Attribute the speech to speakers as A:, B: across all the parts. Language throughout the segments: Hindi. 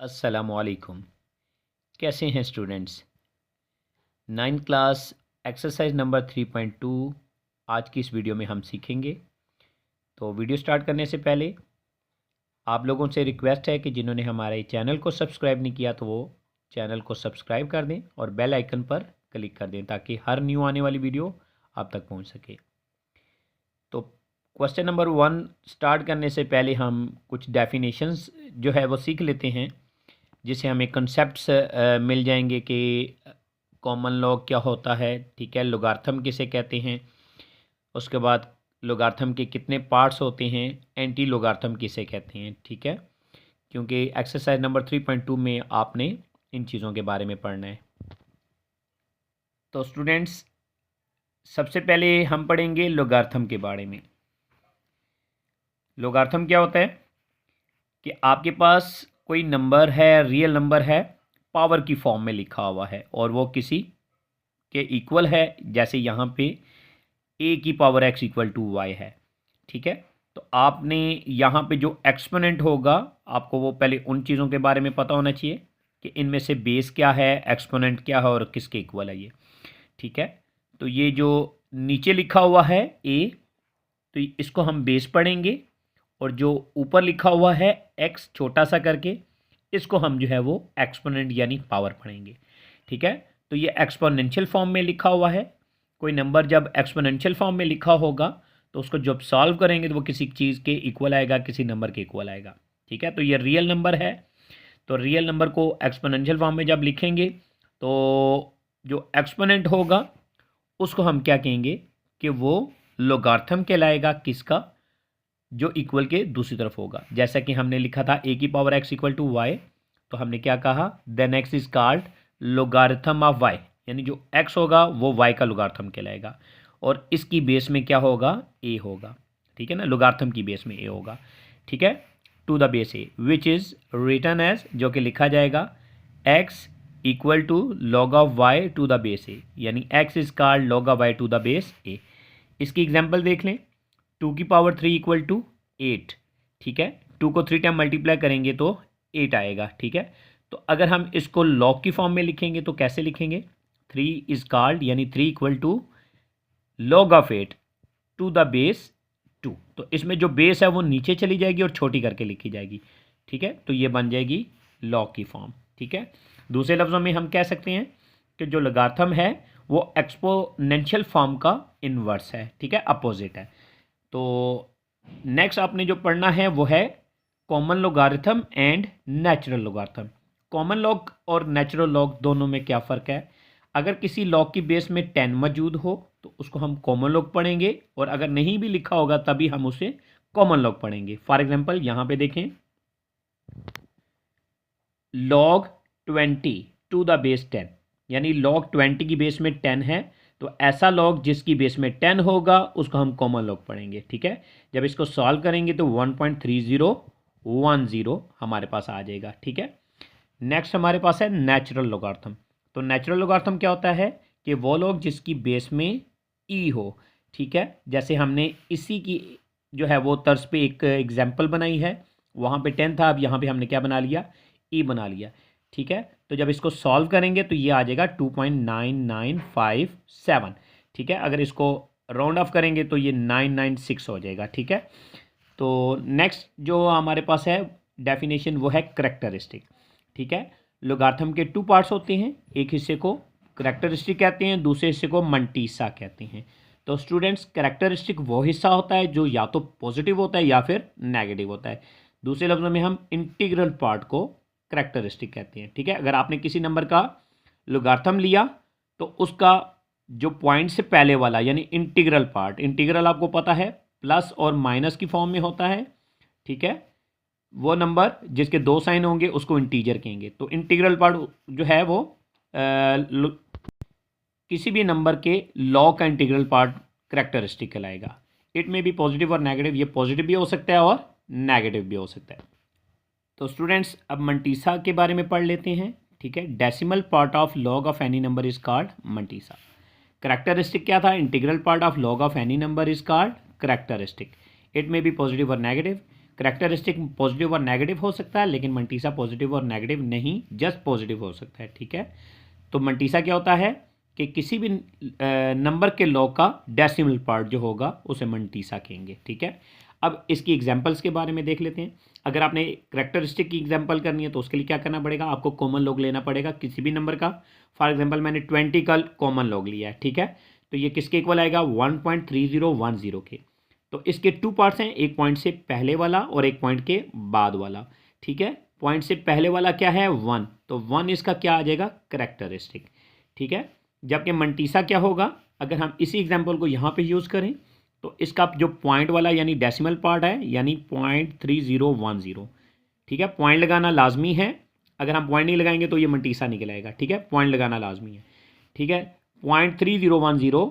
A: अस्सलामुअलैकुम। कैसे हैं students? 9th class exercise number 3.2 आज की इस वीडियो में हम सीखेंगे। तो वीडियो स्टार्ट करने से पहले आप लोगों से रिक्वेस्ट है कि जिन्होंने हमारे चैनल को सब्सक्राइब नहीं किया तो वो चैनल को सब्सक्राइब कर दें और बेल आइकन पर क्लिक कर दें ताकि हर न्यू आने वाली वीडियो आप तक पहुंच सके। तो क्वेश्चन नंबर 1 स्टार्ट करने से पहले हम कुछ डेफिनेशंस जो है वो सीख लेते हैं, जिससे हमें कंसेप्ट्स मिल जाएंगे कि कॉमन लॉग क्या होता है, ठीक है, लोगार्थम किसे कहते हैं, उसके बाद लोगार्थम के कितने पार्ट्स होते हैं, एंटी लोगार्थम किसे कहते हैं, ठीक है, क्योंकि एक्सरसाइज नंबर 3.2 में आपने इन चीज़ों के बारे में पढ़ना है। तो स्टूडेंट्स, सबसे पहले हम पढ़ेंगे लोगार्थम के बारे में। लोगार्थम क्या होता है कि आपके पास कोई नंबर है, रियल नंबर है, पावर की फॉर्म में लिखा हुआ है और वो किसी के इक्वल है, जैसे यहाँ पे a की power x equal to y है, ठीक है। तो आपने यहाँ पे जो एक्सपोनेंट होगा आपको वो पहले उन चीज़ों के बारे में पता होना चाहिए कि इनमें से बेस क्या है, एक्सपोनेंट क्या है और किसके इक्वल है ये, ठीक है। तो ये जो नीचे लिखा हुआ है a, तो इसको हम बेस पढ़ेंगे और जो ऊपर लिखा हुआ है x छोटा सा करके, इसको हम जो है वो एक्सपोनेंट यानी पावर पढ़ेंगे, ठीक है। तो ये एक्सपोनेंशियल फॉर्म में लिखा हुआ है। कोई नंबर जब एक्सपोनेंशियल फॉर्म में लिखा होगा तो उसको जब सॉल्व करेंगे तो वो किसी चीज़ के इक्वल आएगा, किसी नंबर के इक्वल आएगा, ठीक है। तो ये रियल नंबर है। तो रियल नंबर को एक्सपोनेंशियल फॉर्म में जब लिखेंगे तो जो एक्सपोनेंट होगा उसको हम क्या कहेंगे कि वो लोगार्थम कहलाएगा, किसका, जो इक्वल के दूसरी तरफ होगा। जैसा कि हमने लिखा था a की power x equal to y, तो हमने क्या कहा, then x is called logarithm of y, यानी जो x होगा वो y का लोगारिथम कहलाएगा और इसकी बेस में क्या होगा, a होगा, ठीक है ना। लोगारिथम की बेस में a होगा, ठीक है, to the base a which is written as, जो कि लिखा जाएगा x equal to log of y to the base a, यानी x is called log of y to the base a। इसकी एग्जाम्पल देख लें, 2 की पावर 3 इक्वल टू 8, ठीक है। 2 को 3 टाइम मल्टीप्लाई करेंगे तो 8 आएगा, ठीक है। तो अगर हम इसको लॉग की फॉर्म में लिखेंगे तो कैसे लिखेंगे, 3 इज कॉल्ड यानी 3 equal to log of 8 to the base 2। तो इसमें जो बेस है वो नीचे चली जाएगी और छोटी करके लिखी जाएगी, ठीक है। तो ये बन जाएगी लॉग की फॉर्म, ठीक है। दूसरे लफ्ज़ों में हम कह सकते हैं कि जो लोगारिथम है वो एक्सपोनेंशियल फॉर्म का इन्वर्स है, ठीक है, अपोजिट है। तो नेक्स्ट आपने जो पढ़ना है वो है common logarithm and natural logarithm. Common log और नेचुरल लॉग दोनों में क्या फ़र्क है, अगर किसी लॉग की बेस में 10 मौजूद हो तो उसको हम कॉमन लॉग पढ़ेंगे और अगर नहीं भी लिखा होगा तभी हम उसे कॉमन लॉग पढ़ेंगे। फॉर एग्जांपल यहाँ पे देखें, लॉग 20 टू द बेस 10, यानी लॉग 20 की बेस में 10 है, तो ऐसा लॉग जिसकी बेस में 10 होगा उसको हम कॉमन लॉग पढ़ेंगे, ठीक है। जब इसको सॉल्व करेंगे तो 1.3010 हमारे पास आ जाएगा, ठीक है। नेक्स्ट हमारे पास है नेचुरल लोगारिथम। तो नेचुरल लोगारिथम क्या होता है कि वो लॉग जिसकी बेस में ई हो, ठीक है। जैसे हमने इसी की जो है वो तर्ज पे एक एग्जाम्पल बनाई है, वहाँ पे 10 था, अब यहाँ पे हमने क्या बना लिया, ई बना लिया, ठीक है। तो जब इसको सॉल्व करेंगे तो ये आ जाएगा 2.9957, ठीक है। अगर इसको राउंड ऑफ करेंगे तो ये 996 हो जाएगा, ठीक है। तो नेक्स्ट जो हमारे पास है डेफिनेशन वो है करेक्टरिस्टिक, ठीक है। लोगारिथम के 2 पार्ट्स होते हैं, एक हिस्से को करेक्टरिस्टिक कहते हैं, दूसरे हिस्से को मंटीसा कहते हैं। तो स्टूडेंट्स, करेक्टरिस्टिक वो हिस्सा होता है जो या तो पॉजिटिव होता है या फिर नेगेटिव होता है। दूसरे लफ्ज़ों में हम इंटीग्रल पार्ट को करेक्टरिस्टिक कहते हैं, ठीक है। अगर आपने किसी नंबर का लोगारिथम लिया तो उसका जो पॉइंट से पहले वाला यानी इंटीग्रल पार्ट, इंटीग्रल आपको पता है प्लस और माइनस की फॉर्म में होता है, ठीक है। वो नंबर जिसके 2 साइन होंगे उसको इंटीजर कहेंगे। तो इंटीग्रल पार्ट जो है वो किसी भी नंबर के लॉग का इंटीग्रल पार्ट करेक्टरिस्टिक कहलाएगा। इट में भी पॉजिटिव और नेगेटिव, ये पॉजिटिव भी हो सकता है और नेगेटिव भी हो सकता है। तो स्टूडेंट्स, अब मंटीसा के बारे में पढ़ लेते हैं, ठीक है। Decimal part of log of any number is called mantissa. Characteristic क्या था, integral part of log of any number is called characteristic. It may be positive और नेगेटिव। करेक्टरिस्टिक पॉजिटिव और नेगेटिव हो सकता है, लेकिन मंटीसा पॉजिटिव और नेगेटिव नहीं, जस्ट पॉजिटिव हो सकता है, ठीक है। तो मंटीसा क्या होता है कि किसी भी नंबर के लॉग का डेसिमल पार्ट जो होगा उसे मंटीसा कहेंगे, ठीक है। अब इसकी एग्जांपल्स के बारे में देख लेते हैं। अगर आपने करेक्टरिस्टिक की एग्जांपल करनी है तो उसके लिए क्या करना पड़ेगा, आपको कॉमन लॉग लेना पड़ेगा किसी भी नंबर का। फॉर एग्जांपल मैंने 20 का कॉमन लॉग लिया है, ठीक है। तो ये किसके इक्वल आएगा, 1.3010 के। तो इसके टू पार्ट्स हैं, एक पॉइंट से पहले वाला और एक पॉइंट के बाद वाला, ठीक है। पॉइंट से पहले वाला क्या है, 1, तो 1 इसका क्या आ जाएगा, करेक्टरिस्टिक, ठीक है। जबकि मंटीसा क्या होगा, अगर हम इसी एग्जांपल को यहाँ पे यूज़ करें तो इसका जो पॉइंट वाला यानी डेसिमल पार्ट है यानी 0.3010, ठीक है। पॉइंट लगाना लाजमी है, अगर हम पॉइंट नहीं लगाएंगे तो ये मंटीसा निकल आएगा, ठीक है। पॉइंट लगाना लाजमी है, ठीक है। 0.3010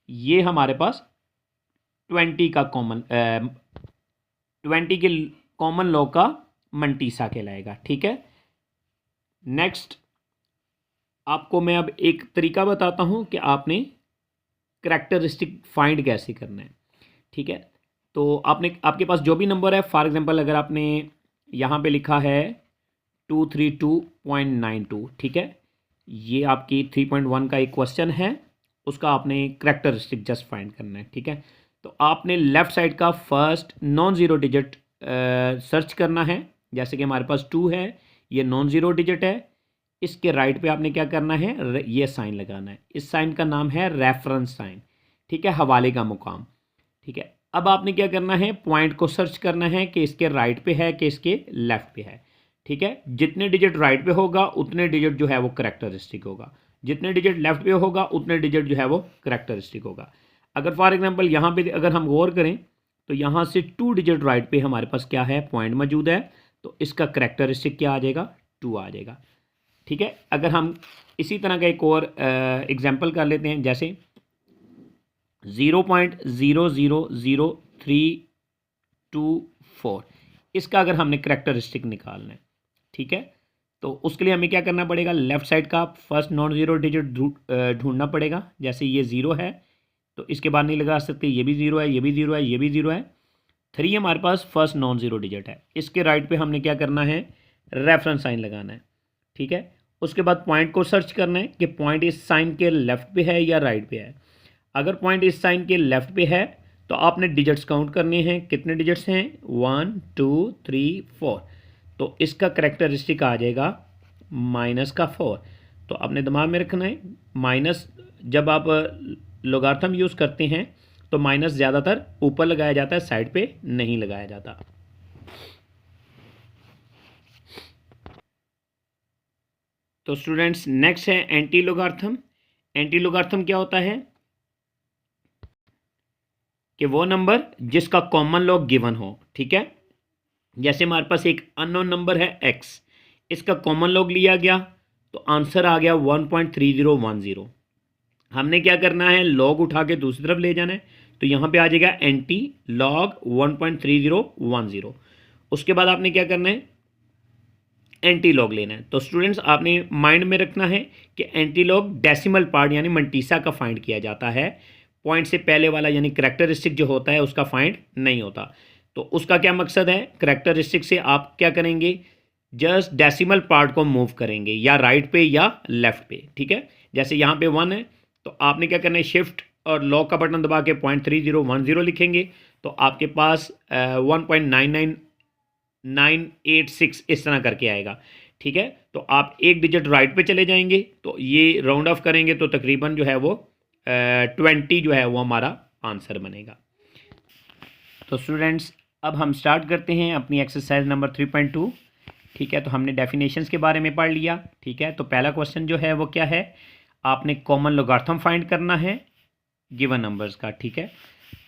A: ये हमारे पास 20 का कॉमन 20 के कॉमन लॉग का मंटीसा कहलाएगा, ठीक है। नेक्स्ट आपको मैं अब एक तरीका बताता हूँ कि आपने करेक्टरिस्टिक फाइंड कैसे करना है, ठीक है। तो आपके पास जो भी नंबर है, फॉर एग्जांपल अगर आपने यहाँ पे लिखा है 232.92, ठीक है, ये आपकी 3.1 का एक क्वेश्चन है, उसका आपने करेक्टरिस्टिक जस्ट फाइंड करना है, ठीक है। तो आपने लेफ़्ट साइड का first non zero digit search करना है, जैसे कि हमारे पास 2 है, ये नॉन ज़ीरो डिजिट है। इसके राइट पे आपने क्या करना है, ये साइन लगाना है, इस साइन का नाम है रेफरेंस साइन, ठीक है, हवाले का मुकाम, ठीक है। अब आपने क्या करना है, पॉइंट को सर्च करना है कि इसके राइट पे है कि इसके लेफ्ट पे है, ठीक है। जितने डिजिट राइट पे होगा उतने डिजिट जो है वो करेक्टरिस्टिक होगा, जितने डिजिट लेफ्ट पे होगा उतने डिजिट जो है वो करेक्टरिस्टिक होगा। अगर फॉर एग्जांपल यहाँ पे अगर हम गौर करें तो यहाँ से 2 डिजिट राइट पे हमारे पास क्या है, पॉइंट मौजूद है, तो इसका करेक्टरिस्टिक क्या आ जाएगा, 2 आ जाएगा, ठीक है। अगर हम इसी तरह का एक और एग्जाम्पल कर लेते हैं, जैसे 0.000324, इसका अगर हमने करेक्टरिस्टिक निकालना है, ठीक है, तो उसके लिए हमें क्या करना पड़ेगा, लेफ्ट साइड का फर्स्ट नॉन ज़ीरो डिजिट ढूंढना पड़ेगा। जैसे ये 0 है तो इसके बाद नहीं लगा सकते, ये भी 0 है, ये भी 0 है, ये भी 0 है। 3 हमारे पास फर्स्ट नॉन ज़ीरो डिजिट है, इसके राइट पे हमने क्या करना है, रेफरेंस साइन लगाना है, ठीक है। उसके बाद पॉइंट को सर्च करना है कि पॉइंट इस साइन के लेफ्ट पे है या राइट पे है। अगर पॉइंट इस साइन के लेफ्ट पे है तो आपने डिजिट्स काउंट करने हैं, कितने डिजिट्स हैं, 1 2 3 4, तो इसका करेक्टरिस्टिक आ जाएगा -4। तो आपने दिमाग में रखना है, माइनस जब आप लोगार्थम यूज़ करते हैं तो माइनस ज़्यादातर ऊपर लगाया जाता है, साइड पे नहीं लगाया जाता। तो स्टूडेंट्स नेक्स्ट है एंटी लोगार्थम। एंटी लोगार्थम क्या होता है कि वो नंबर जिसका कॉमन लॉग गिवन हो, ठीक है। जैसे हमारे पास एक अननोन नंबर है x, इसका कॉमन लॉग लिया गया तो आंसर आ गया 1.3010। हमने क्या करना है, लॉग उठा के दूसरी तरफ ले जाना है, तो यहाँ पे आ जाएगा एंटी लॉग 1.3010। उसके बाद आपने क्या करना है, एंटी लॉग लेना है। तो स्टूडेंट्स आपने माइंड में रखना है कि एंटी लॉग डेसिमल पार्ट यानी मंटीसा का फाइंड किया जाता है, पॉइंट से पहले वाला यानी करेक्टरिस्टिक जो होता है उसका फाइंड नहीं होता। तो उसका क्या मकसद है, करेक्टरिस्टिक से आप क्या करेंगे, जस्ट डेसिमल पार्ट को मूव करेंगे या राइट पे या लेफ्ट पे, ठीक है। जैसे यहाँ पे 1 है तो आपने क्या करना है, शिफ्ट और लॉक का बटन दबा के 0.3010 लिखेंगे तो आपके पास 1.99986 इस तरह करके आएगा, ठीक है। तो आप एक डिजिट राइट पे चले जाएंगे तो ये राउंड ऑफ करेंगे तो तकरीबन जो है वो 20 जो है वो हमारा आंसर बनेगा। तो स्टूडेंट्स अब हम स्टार्ट करते हैं अपनी एक्सरसाइज नंबर 3.2, ठीक है। तो हमने डेफिनेशंस के बारे में पढ़ लिया, ठीक है। तो पहला क्वेश्चन जो है वो क्या है, आपने कॉमन लोगार्थम फाइंड करना है गिवन नंबर्स का, ठीक है।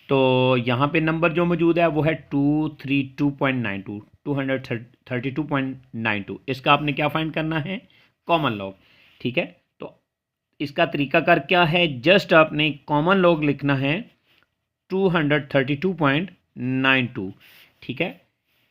A: तो यहाँ पे नंबर जो मौजूद है वो है 232.92, 232.92, इसका आपने क्या फाइंड करना है, कॉमन लॉग, ठीक है। तो इसका तरीकाकार क्या है, जस्ट आपने कॉमन लॉग लिखना है 232.92, ठीक है।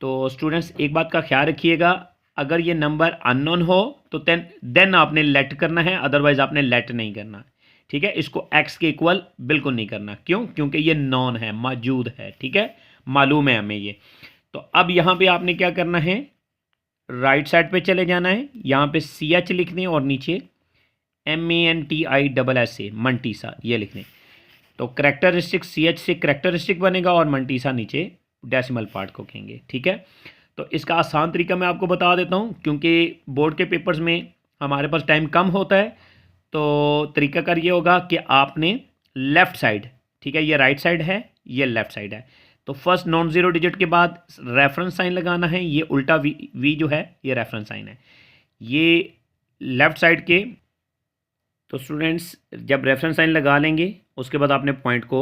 A: तो स्टूडेंट्स एक बात का ख्याल रखिएगा, अगर ये नंबर अननोन हो तो देन आपने लेट करना है, अदरवाइज आपने लेट नहीं करना, ठीक है। इसको x के इक्वल बिल्कुल नहीं करना, क्यों, क्योंकि ये नॉन है, मौजूद है, ठीक है, मालूम है हमें ये। तो अब यहाँ पे आपने क्या करना है, राइट साइड पे चले जाना है, यहाँ पे CH लिख दें और नीचे MANTISSA मंटीसा ये लिख दें। तो करेक्टरिस्टिक CH से करेक्टरिस्टिक बनेगा और मंटीसा नीचे डेसिमल पार्ट को कहेंगे, ठीक है। तो इसका आसान तरीका मैं आपको बता देता हूँ, क्योंकि बोर्ड के पेपर्स में हमारे पास टाइम कम होता है। तो तरीकाकार ये होगा कि आपने लेफ़्ट साइड, ठीक है, ये राइट साइड है, ये लेफ़्ट साइड है, तो फर्स्ट नॉन ज़ीरो डिजिट के बाद रेफरेंस साइन लगाना है। ये उल्टा वी जो है ये रेफरेंस साइन है, ये लेफ़्ट साइड के। तो स्टूडेंट्स जब रेफरेंस साइन लगा लेंगे उसके बाद आपने पॉइंट को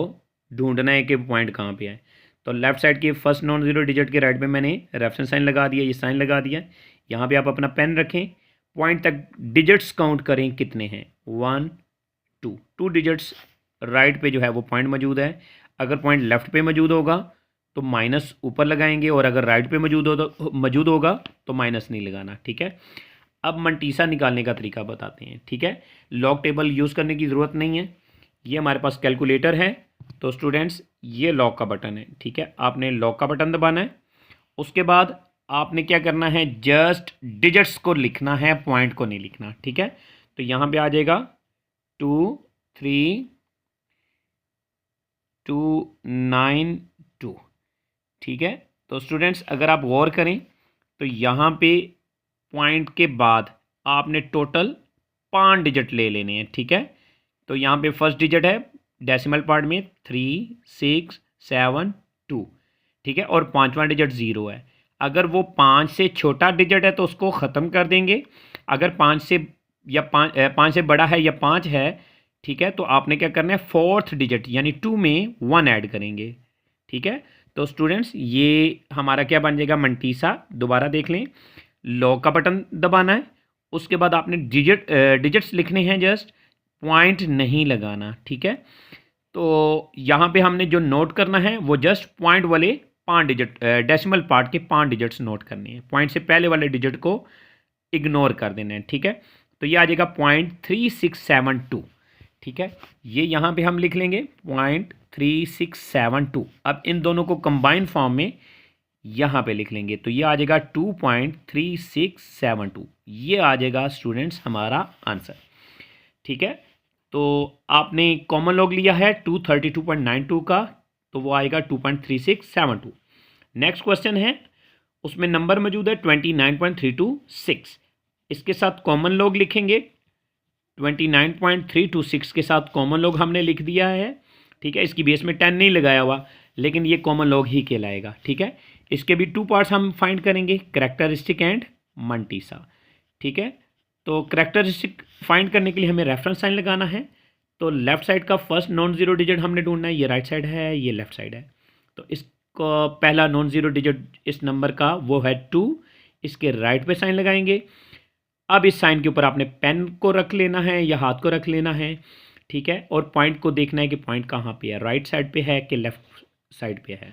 A: ढूंढना है कि पॉइंट कहाँ पे है। तो लेफ़्ट साइड के फर्स्ट नॉन ज़ीरो डिजिट के राइट में मैंने रेफरेंस साइन लगा दिया, ये साइन लगा दिया। यहाँ पे आप अपना पेन रखें, पॉइंट तक डिजिट्स काउंट करें कितने हैं, 1 2 डिजिट्स राइट पे जो है वो पॉइंट मौजूद है। अगर पॉइंट लेफ़्ट पे मौजूद होगा तो माइनस ऊपर लगाएंगे, और अगर राइट पे मौजूद होगा तो माइनस नहीं लगाना, ठीक है। अब मंटीसा निकालने का तरीका बताते हैं, ठीक है। लॉग टेबल यूज़ करने की ज़रूरत नहीं है, ये हमारे पास कैलकुलेटर है। तो स्टूडेंट्स ये लॉग का बटन है, ठीक है, आपने लॉग का बटन दबाना है। उसके बाद आपने क्या करना है, जस्ट डिजिट्स को लिखना है, पॉइंट को नहीं लिखना, ठीक है। तो यहाँ पे आ जाएगा 2 3 2 9 2, ठीक है। तो स्टूडेंट्स अगर आप गौर करें तो यहाँ पे पॉइंट के बाद आपने टोटल 5 डिजिट ले लेने हैं, ठीक है। तो यहाँ पे फर्स्ट डिजिट है डेसिमल पार्ट में 3 6 7 2, ठीक है, और पाँचवा डिजिट 0 है। अगर वो 5 से छोटा डिजिट है तो उसको ख़त्म कर देंगे, अगर 5 से या 5 से बड़ा है या 5 है, ठीक है, तो आपने क्या करना है, फोर्थ डिजिट यानी 2 में 1 ऐड करेंगे, ठीक है। तो स्टूडेंट्स ये हमारा क्या बन जाएगा, मंटीसा। दोबारा देख लें, लॉग का बटन दबाना है, उसके बाद आपने डिजिट्स लिखने हैं, जस्ट पॉइंट नहीं लगाना, ठीक है। तो यहाँ पे हमने जो नोट करना है वो जस्ट पॉइंट वाले 5 डिजिट, डेसिमल पार्ट के 5 डिजिट्स नोट करने हैं, पॉइंट से पहले वाले डिजिट को इग्नोर कर देना है, ठीक है। तो ये आ जाएगा 0.3672, ठीक है, ये यहाँ पे हम लिख लेंगे 0.3672। अब इन दोनों को कंबाइन फॉर्म में यहाँ पे लिख लेंगे, तो ये आ जाएगा 2.3672, ये आ जाएगा स्टूडेंट्स हमारा आंसर, ठीक है। तो आपने कॉमन लॉग लिया है 232.92 का, तो वो आएगा 2.3672। नेक्स्ट क्वेश्चन है, उसमें नंबर मौजूद है 29.326, इसके साथ कॉमन लॉग लिखेंगे। 29.326 के साथ कॉमन लॉग हमने लिख दिया है, ठीक है। इसकी बेस में 10 नहीं लगाया हुआ, लेकिन ये कॉमन लॉग ही कहलाएगा, ठीक है। इसके भी 2 पार्ट्स हम फाइंड करेंगे, करेक्टरिस्टिक एंड मंटीसा, ठीक है। तो करेक्टरिस्टिक फाइंड करने के लिए हमें रेफरेंस साइन लगाना है। तो लेफ्ट साइड का फर्स्ट नॉन ज़ीरो डिजिट हमने ढूंढना है, ये राइट साइड है, ये लेफ्ट साइड है। तो इसका पहला नॉन ज़ीरो डिजिट इस नंबर का वो है 2, इसके राइट पे साइन लगाएंगे। अब इस साइन के ऊपर आपने पेन को रख लेना है या हाथ को रख लेना है, ठीक है, और पॉइंट को देखना है कि पॉइंट कहाँ पे है, राइट साइड पे है कि लेफ्ट साइड पे है।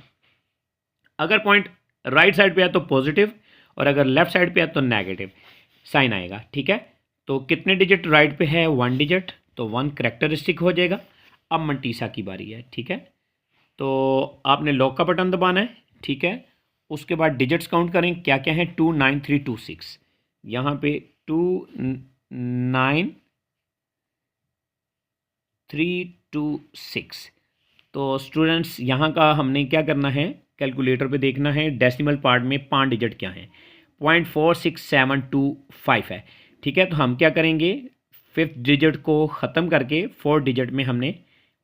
A: अगर पॉइंट राइट साइड पे है तो पॉजिटिव, और अगर लेफ्ट साइड पे है तो नेगेटिव साइन आएगा, ठीक है। तो कितने डिजिट राइट पे है, 1 डिजिट, तो 1 करेक्टरिस्टिक हो जाएगा। अब मंटीसा की बारी है, ठीक है। तो आपने लॉक का बटन दबाना है, ठीक है। उसके बाद डिजिट्स काउंट करें, क्या क्या है, 29326, यहाँ पे 29326। तो स्टूडेंट्स यहाँ का हमने क्या करना है, कैलकुलेटर पे देखना है डेसिमल पार्ट में 5 डिजिट क्या हैं, 0.46725 है, ठीक है। तो हम क्या करेंगे, 5th डिजिट को ख़त्म करके 4th डिजिट में हमने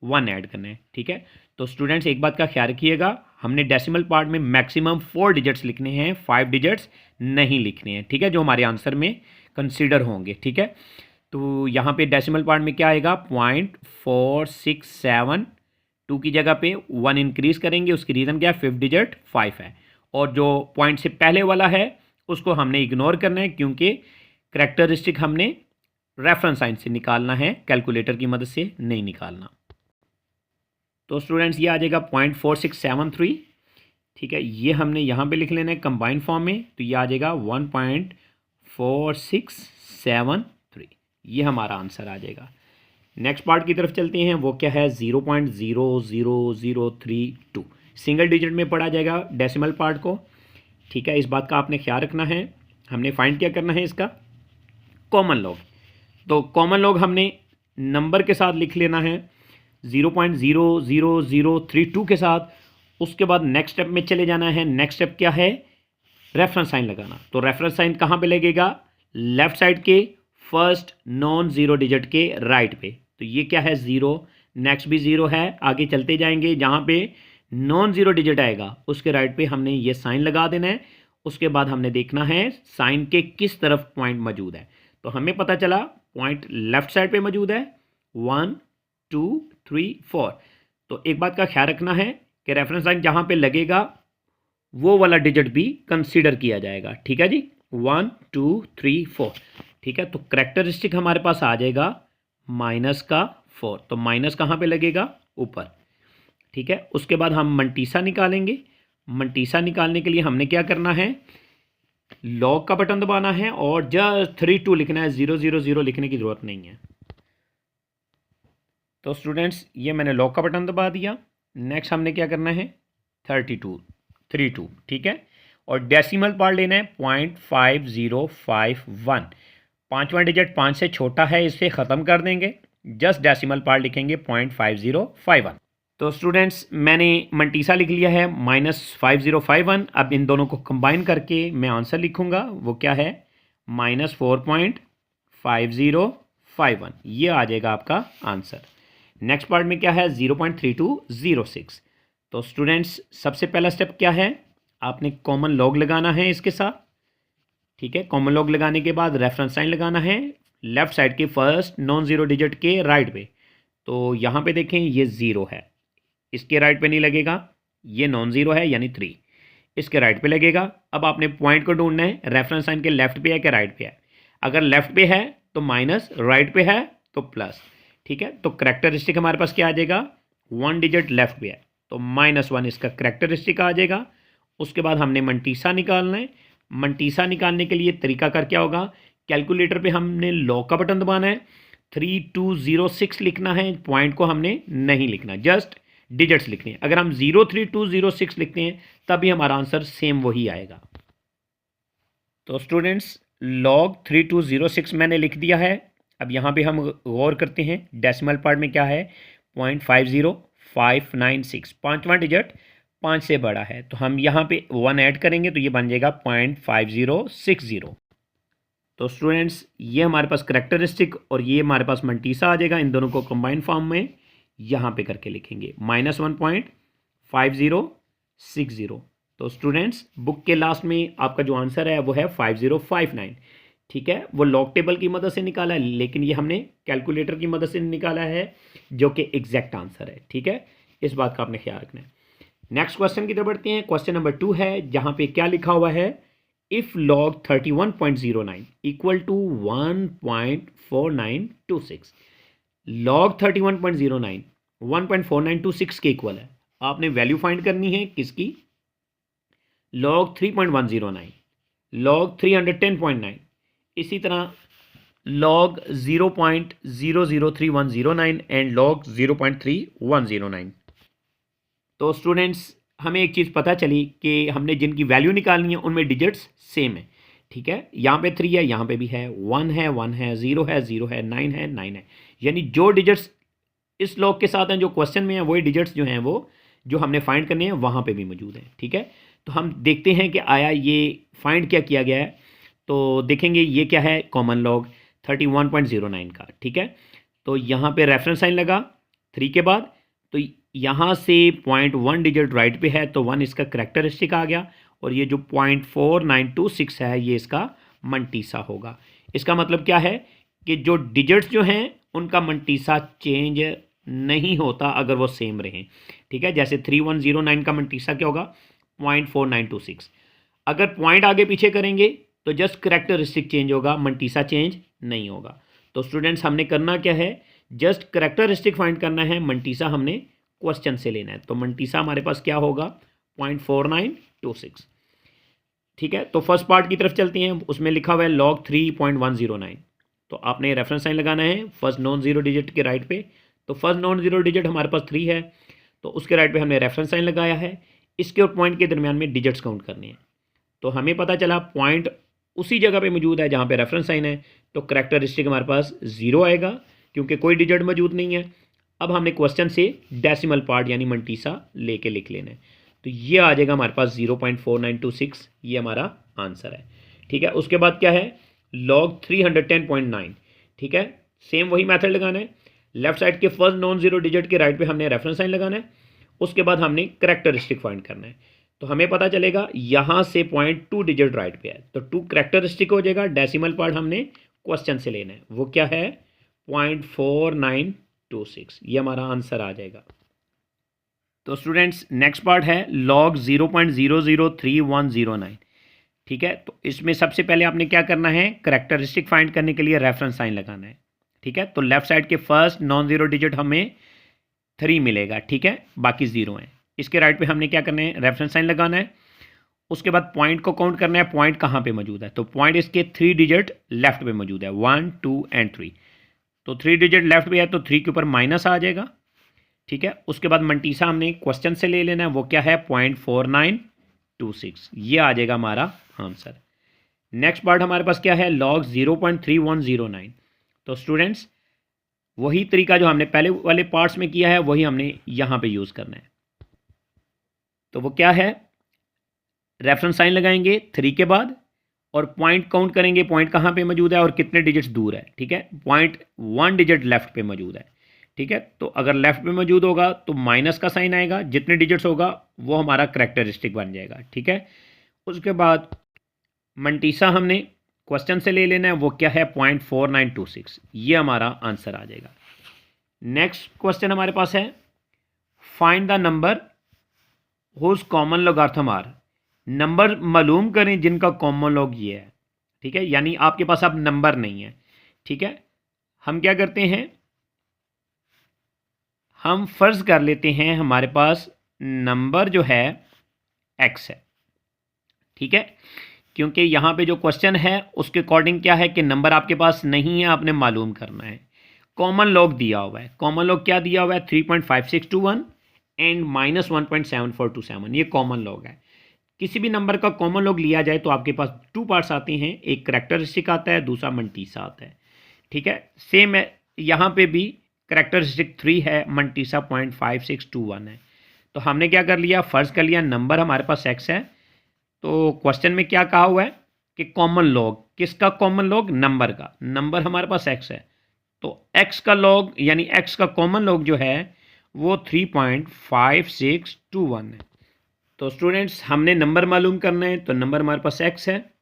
A: 1 ऐड करना है, ठीक है। तो स्टूडेंट्स एक बात का ख्याल रखिएगा, हमने डेसिमल पार्ट में मैक्सिमम 4 डिजिट्स लिखने हैं, 5 डिजिट्स नहीं लिखने हैं, ठीक है, जो हमारे आंसर में कंसीडर होंगे, ठीक है। तो यहाँ पे डेसिमल पार्ट में क्या आएगा, 0.4672 की जगह पे 1 इंक्रीज़ करेंगे, उसकी रीज़न क्या है, 5th डिजिट 5 है, और जो पॉइंट से पहले वाला है उसको हमने इग्नोर करना है, क्योंकि करेक्टरिस्टिक हमने रेफरेंस साइन से निकालना है, कैलकुलेटर की मदद से नहीं निकालना। तो स्टूडेंट्स ये आ जाएगा 0.4673, ठीक है, ये हमने यहाँ पे लिख लेना है कंबाइन फॉर्म में, तो ये आ जाएगा 1.4673, ये हमारा आंसर आ जाएगा। नेक्स्ट पार्ट की तरफ चलते हैं, वो क्या है, 0.00032 सिंगल डिजिट में पढ़ा जाएगा डेसिमल पार्ट को। ठीक है, इस बात का आपने ख्याल रखना है। हमने फाइंड क्या करना है इसका, कॉमन लॉग। तो कॉमन लॉग हमने नंबर के साथ लिख लेना है 0.00032 के साथ। उसके बाद नेक्स्ट स्टेप में चले जाना है। नेक्स्ट स्टेप क्या है, रेफरेंस साइन लगाना। तो रेफरेंस साइन कहाँ पे लगेगा, लेफ्ट साइड के फर्स्ट नॉन ज़ीरो डिजिट के राइट पे। तो ये क्या है, ज़ीरो, नेक्स्ट भी ज़ीरो है। आगे चलते जाएंगे, जहाँ पे नॉन ज़ीरो डिजिट आएगा उसके राइट पे हमने ये साइन लगा देना है। उसके बाद हमने देखना है साइन के किस तरफ पॉइंट मौजूद है। तो हमें पता चला पॉइंट लेफ्ट साइड पे मौजूद है, 1 2 3 4। तो एक बात का ख्याल रखना है कि रेफरेंस लाइन जहाँ पे लगेगा वो वाला डिजिट भी कंसीडर किया जाएगा। ठीक है जी, 1 2 3 4। ठीक है, तो करेक्टरिस्टिक हमारे पास आ जाएगा -4। तो माइनस कहाँ पे लगेगा, ऊपर। ठीक है, उसके बाद हम मंटीसा निकालेंगे। मंटीसा निकालने के लिए हमने क्या करना है, लॉग का बटन दबाना है और जस्ट 32 लिखना है, 000 लिखने की ज़रूरत नहीं है। तो स्टूडेंट्स ये मैंने लॉग का बटन दबा दिया। नेक्स्ट हमने क्या करना है, 32। ठीक है, और डेसिमल पार्ट लेना है 0.5051। पाँचवा डिजिट 5 से छोटा है, इसे ख़त्म कर देंगे, जस्ट डेसिमल पार्ट लिखेंगे 0.5051। तो स्टूडेंट्स मैंने मंटीसा लिख लिया है -5051। अब इन दोनों को कंबाइन करके मैं आंसर लिखूंगा, वो क्या है, -4.5051। ये आ जाएगा आपका आंसर। नेक्स्ट पार्ट में क्या है, 0.3206। तो स्टूडेंट्स सबसे पहला स्टेप क्या है, आपने कॉमन लॉग लगाना है इसके साथ। ठीक है, कॉमन लॉग लगाने के बाद रेफरेंस साइन लगाना है लेफ्ट साइड के फर्स्ट नॉन ज़ीरो डिजिट के राइट पे। तो यहाँ पे देखें ये 0 है, इसके राइट पे नहीं लगेगा, ये नॉन ज़ीरो है यानी 3, इसके राइट पे लगेगा। अब आपने पॉइंट को ढूंढना है, रेफरेंस साइन के लेफ्ट पे है कि राइट पे है। अगर लेफ्ट पे है तो माइनस, राइट पे है तो प्लस। ठीक है, तो करेक्टरिस्टिक हमारे पास क्या आ जाएगा, 1 डिजिट लेफ्ट पे है तो -1 इसका करेक्टरिस्टिक आ जाएगा। उसके बाद हमने मंटीसा निकालना है। मंटीसा निकालने के लिए तरीका कर क्या होगा, कैलकुलेटर पे हमने लॉग का बटन दबाना है, 3206 लिखना है, पॉइंट को हमने नहीं लिखना, जस्ट डिजिट्स लिखने हैं। अगर हम 03206 लिखते हैं तभी हमारा आंसर सेम वही आएगा। तो स्टूडेंट्स लॉग 3206 मैंने लिख दिया है। अब यहाँ पे हम गौर करते हैं, डेसिमल पार्ट में क्या है, 0.50596। पाँचवा डिजिट 5 से बड़ा है तो हम यहाँ पे 1 ऐड करेंगे तो ये बन जाएगा 0.5060। तो स्टूडेंट्स ये हमारे पास करेक्टरिस्टिक और ये हमारे पास मंटीसा आ जाएगा। इन दोनों को कंबाइन फॉर्म में यहाँ पे करके लिखेंगे -1.5060। तो स्टूडेंट्स बुक के लास्ट में आपका जो आंसर है वो है 5059। ठीक है, वो लॉग टेबल की मदद से निकाला है, लेकिन ये हमने कैलकुलेटर की मदद से निकाला है जो कि एग्जैक्ट आंसर है। ठीक है, इस बात का आपने ख्याल रखना है। नेक्स्ट क्वेश्चन की तरफ बढ़ते हैं। क्वेश्चन नंबर 2 है, जहाँ पे क्या लिखा हुआ है, if log 31.09 equal to 1.4926। Log 31.09 1.4926 के इक्वल है। आपने वैल्यू फाइंड करनी है किसकी, लॉग 3.109, लॉग 310.9, इसी तरह लॉग 0.003109 एंड लॉग 0.3109। तो स्टूडेंट्स हमें एक चीज़ पता चली कि हमने जिनकी वैल्यू निकालनी है उनमें डिजिट्स सेम है। ठीक है, यहाँ पे 3 है, यहाँ पे भी है, 1 है 1 है, 0 है 0 है, 9 है 9 है। यानी जो डिजिट्स इस लॉग के साथ हैं जो क्वेश्चन में है वही डिजिट्स जो हैं वो जो हमने फाइंड करने हैं वहाँ पे भी मौजूद हैं। ठीक है, तो हम देखते हैं कि आया ये फाइंड क्या किया गया है। तो देखेंगे ये क्या है, कॉमन लॉग 31.09 का। ठीक है, तो यहाँ पे रेफरेंस साइन लगा 3 के बाद, तो यहाँ से 0.1 डिजिट राइट पे है तो 1 इसका करेक्टरिस्टिक आ गया, और ये जो 0.4926 है ये इसका मंटीसा होगा। इसका मतलब क्या है कि जो डिजिट्स जो हैं उनका मंटीसा चेंज नहीं होता अगर वो सेम रहें। ठीक है, जैसे 3109 का मंटीसा क्या होगा, 0.4926। अगर पॉइंट आगे पीछे करेंगे तो जस्ट करेक्टरिस्टिक चेंज होगा, मंटीसा चेंज नहीं होगा। तो स्टूडेंट्स हमने करना क्या है, जस्ट करेक्टरिस्टिक फाइंड करना है, मंटीसा हमने क्वेश्चन से लेना है। तो मंटीसा हमारे पास क्या होगा, 0.4926। ठीक है, तो फर्स्ट पार्ट की तरफ चलते हैं, उसमें लिखा हुआ है लॉग 3.109। तो आपने रेफरेंस साइन लगाना है फर्स्ट नॉन ज़ीरो डिजिट के राइट पे। तो फर्स्ट नॉन ज़ीरो डिजिट हमारे पास 3 है तो उसके राइट पे हमने रेफरेंस साइन लगाया है। इसके और पॉइंट के दरमियान में डिजिट्स काउंट करने हैं। तो हमें पता चला पॉइंट उसी जगह पे मौजूद है जहाँ पे रेफरेंस साइन है, तो करेक्टरिस्टिक हमारे पास 0 आएगा क्योंकि कोई डिजिट मौजूद नहीं है। अब हमने क्वेश्चन से डेसिमल पार्ट यानी मंटीसा लेके लिख लेना है, तो ये आ जाएगा हमारे पास 0.4926, ये हमारा आंसर है। ठीक है, उसके बाद क्या है, log 310.9। ठीक है, सेम वही मेथड लगाना है, लेफ्ट साइड के फर्स्ट नॉन जीरो डिजिट के राइट पे हमने रेफरेंस साइन लगाना है, उसके बाद हमने करेक्टरिस्टिक फाइंड करना है। तो हमें पता चलेगा यहाँ से पॉइंट 2 डिजिट राइट पे है, तो 2 करेक्टरिस्टिक हो जाएगा। डेसिमल पार्ट हमने क्वेश्चन से लेना है, वो क्या है 0.4926, ये हमारा आंसर आ जाएगा। तो स्टूडेंट्स नेक्स्ट पार्ट है log 0.003109। ठीक है, तो इसमें सबसे पहले आपने क्या करना है, करेक्टरिस्टिक फाइंड करने के लिए रेफरेंस साइन लगाना है। ठीक है, तो लेफ्ट साइड के फर्स्ट नॉन जीरो डिजिट हमें 3 मिलेगा। ठीक है, बाकी 0 है। इसके राइट पे हमने क्या करना है, रेफरेंस साइन लगाना है। उसके बाद पॉइंट को काउंट करना है, पॉइंट कहाँ पे मौजूद है, तो पॉइंट इसके 3 डिजिट लेफ्ट पे मौजूद है, 1 2 एंड 3। तो 3 डिजिट लेफ्ट पे है तो 3 के ऊपर माइनस आ जाएगा। ठीक है, उसके बाद मंटीसा हमने क्वेश्चन से ले लेना है, वो क्या है 0.4926, ये आ जाएगा हमारा आंसर। नेक्स्ट पार्ट हमारे पास क्या है, log 0.3109। तो स्टूडेंट्स वही तरीका जो हमने पहले वाले पार्ट्स में किया है वही हमने यहाँ पे यूज़ करना है। तो वो क्या है, रेफरेंस साइन लगाएंगे 3 के बाद और पॉइंट काउंट करेंगे, पॉइंट कहाँ पे मौजूद है और कितने डिजिट्स दूर है। ठीक है, पॉइंट 1 डिजिट लेफ्ट पे मौजूद है। ठीक है, तो अगर लेफ्ट पे मौजूद होगा तो माइनस का साइन आएगा, जितने डिजिट्स होगा वो हमारा करेक्टरिस्टिक बन जाएगा। ठीक है, उसके बाद मंटीसा हमने क्वेश्चन से ले लेना है, वो क्या है 0.4926, ये हमारा आंसर आ जाएगा। नेक्स्ट क्वेश्चन हमारे पास है find the number whose common logarithm are. Number मालूम करें जिनका कॉमन लॉग ये है। ठीक है, यानी आपके पास अब नंबर नहीं है। ठीक है, हम क्या करते हैं, हम फर्ज कर लेते हैं हमारे पास नंबर जो है x है। ठीक है, क्योंकि यहाँ पे जो क्वेश्चन है उसके अकॉर्डिंग क्या है कि नंबर आपके पास नहीं है, आपने मालूम करना है। कॉमन लॉग दिया हुआ है, कॉमन लॉग क्या दिया हुआ है 3.5621 एंड -1.7427, ये कॉमन लॉग है। किसी भी नंबर का कॉमन लॉग लिया जाए तो आपके पास 2 पार्ट्स आते हैं, एक करेक्टरिस्टिक आता है, दूसरा मंटीसा आता है। ठीक है, सेम है यहाँ पे भी करेक्टरिस्टिक 3 है, मंटीसा 0.5621 है। तो हमने क्या कर लिया, फ़र्ज़ कर लिया नंबर हमारे पास x है, तो क्वेश्चन में क्या कहा हुआ है कि कॉमन लॉग, किसका कॉमन लॉग, नंबर का। नंबर हमारे पास x है, तो x का लॉग यानी x का कॉमन लॉग जो है वो 3.5621 है। तो स्टूडेंट्स हमने नंबर मालूम करना है, तो नंबर हमारे पास x है,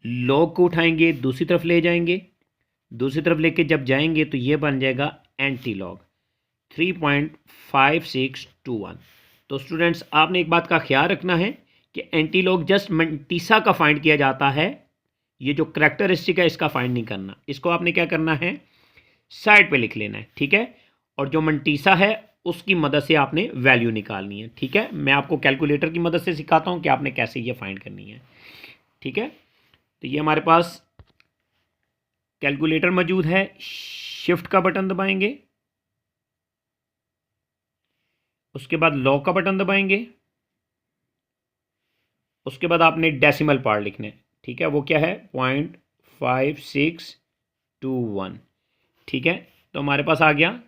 A: लॉग को उठाएंगे दूसरी तरफ ले जाएंगे, दूसरी तरफ लेके जब जाएंगे तो ये बन जाएगा एंटी लॉग 3.5621। तो स्टूडेंट्स आपने एक बात का ख्याल रखना है कि एंटी लॉग जस्ट मंटीसा का फाइंड किया जाता है, ये जो करेक्टरिस्टिक है इसका फाइंड नहीं करना। इसको आपने क्या करना है, साइड पे लिख लेना है। ठीक है, और जो मंटीसा है उसकी मदद से आपने वैल्यू निकालनी है। ठीक है, मैं आपको कैलकुलेटर की मदद से सिखाता हूँ कि आपने कैसे ये फाइंड करनी है। ठीक है, तो ये हमारे पास कैलकुलेटर मौजूद है, शिफ्ट का बटन दबाएंगे, उसके बाद लॉग का बटन दबाएंगे, उसके बाद आपने डेसिमल पार्ट लिखना है। ठीक है, वो क्या है 0.5621। ठीक है, तो हमारे पास आ गया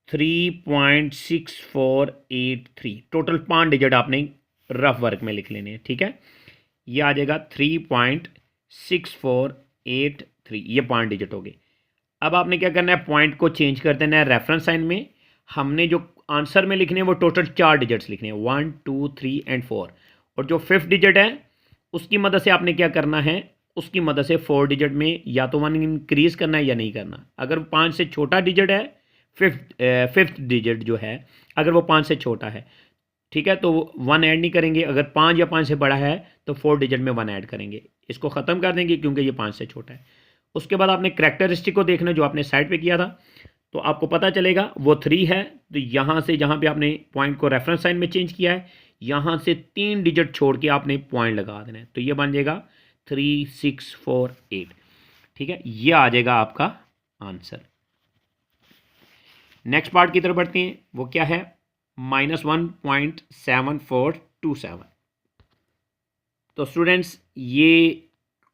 A: 3.6483। टोटल 5 डिजिट आपने रफ वर्क में लिख लेने हैं। ठीक है, ये आ जाएगा 3.6483, ये 5 डिजिट हो गए। अब आपने क्या करना है, पॉइंट को चेंज कर देना है रेफरेंस साइन में। हमने जो आंसर में लिखने हैं वो टोटल 4 डिजिट्स लिखने हैं, 1 2 3 एंड 4, और जो 5th डिजिट है उसकी मदद से आपने क्या करना है, उसकी मदद से 4 डिजिट में या तो 1 इंक्रीज़ करना है या नहीं करना। अगर 5 से छोटा डिजिट है, फिफ्थ डिजिट जो है अगर वो 5 से छोटा है, ठीक है, तो 1 ऐड नहीं करेंगे। अगर 5 या 5 से बड़ा है तो 4 डिजिट में 1 ऐड करेंगे, इसको ख़त्म कर देंगे क्योंकि ये 5 से छोटा है। उसके बाद आपने करेक्टरिस्टिक को देखना जो आपने साइड पे किया था, तो आपको पता चलेगा वो 3 है। तो यहाँ से जहाँ पे आपने पॉइंट को रेफरेंस साइन में चेंज किया है, यहाँ से 3 डिजिट छोड़ के आपने पॉइंट लगा देना है, तो ये बन जाएगा 3648। ठीक है, ये आ जाएगा आपका आंसर। नेक्स्ट पार्ट की तरफ बढ़ते हैं, वो क्या है -1.7427। तो स्टूडेंट्स ये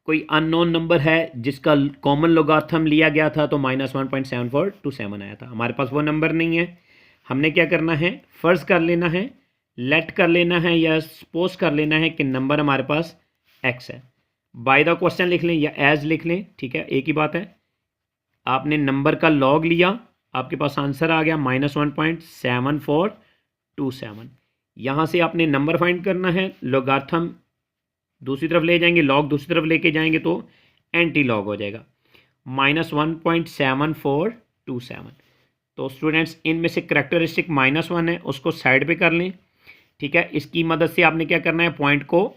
A: कोई अननोन नंबर है जिसका कॉमन लोगार्थम लिया गया था, तो -1.7427 आया था। हमारे पास वो नंबर नहीं है। हमने क्या करना है, फ़र्ज़ कर लेना है, लेट कर लेना है या सपोज कर लेना है कि नंबर हमारे पास x है। बाय द क्वेश्चन लिख लें या एज लिख लें, ठीक है, एक ही बात है। आपने नंबर का लॉग लिया, आपके पास आंसर आ गया -1.7427। यहाँ से आपने नंबर फाइंड करना है, लोगार्थम दूसरी तरफ ले जाएंगे, लॉग दूसरी तरफ लेके जाएंगे तो एंटी लॉग हो जाएगा -1.7427। तो स्टूडेंट्स इनमें से करेक्टरिस्टिक -1 है, उसको साइड पे कर लें, ठीक है। इसकी मदद से आपने क्या करना है, पॉइंट को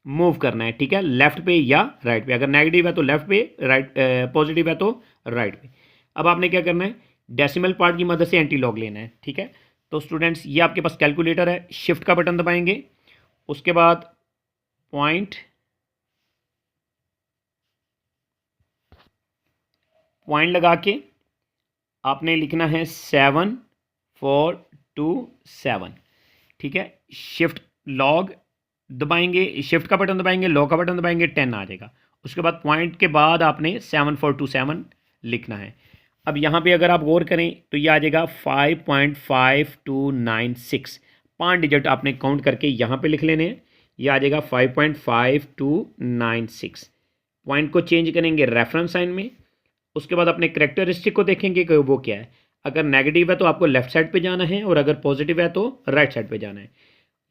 A: मूव करना है, ठीक है, लेफ्ट पे या राइट पे। अगर नेगेटिव है तो लेफ्ट पे, राइट पॉजिटिव है तो राइट पे। अब आपने क्या करना है, डेसिमल पार्ट की मदद से एंटी लॉग लेना है, ठीक है। तो स्टूडेंट्स ये आपके पास कैलकुलेटर है, शिफ्ट का बटन दबाएंगे, उसके बाद पॉइंट लगा के आपने लिखना है 7427, ठीक है। शिफ्ट लॉग दबाएंगे, शिफ्ट का बटन दबाएंगे, लॉग का बटन दबाएंगे, 10 आ जाएगा। उसके बाद पॉइंट के बाद आपने 7427 लिखना है। अब यहाँ पे अगर आप गौर करें तो ये आ जाएगा 5.5296। 5 डिजिट आपने काउंट करके यहाँ पे लिख लेने हैं, ये आ जाएगा 5.5296। पॉइंट को चेंज करेंगे रेफरेंस साइन में, उसके बाद अपने करेक्टरिस्टिक को देखेंगे कि वो क्या है। अगर नेगेटिव है तो आपको लेफ्ट साइड पे जाना है, और अगर पॉजिटिव है तो राइट साइड पे जाना है।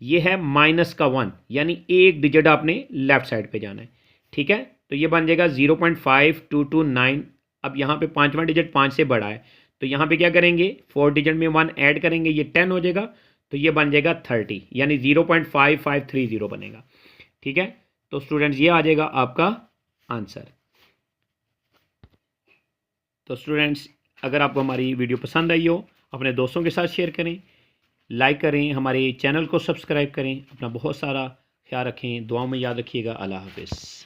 A: ये है -1, यानी एक डिजिट आपने लेफ्ट साइड पे जाना है, ठीक है। तो ये बन जाएगा 0.5229। अब यहाँ पे पाँचवा डिजिट 5 से बड़ा है, तो यहाँ पे क्या करेंगे, 4 डिजिट में 1 ऐड करेंगे, ये 10 हो जाएगा, तो ये बन जाएगा 30, यानी 0.5530 बनेगा, ठीक है। तो स्टूडेंट्स ये आ जाएगा आपका आंसर। तो स्टूडेंट्स अगर आपको हमारी वीडियो पसंद आई हो, अपने दोस्तों के साथ शेयर करें, लाइक करें, हमारे चैनल को सब्सक्राइब करें। अपना बहुत सारा ख्याल रखें, दुआओं में याद रखिएगा। अल्लाह हाफ़िज़।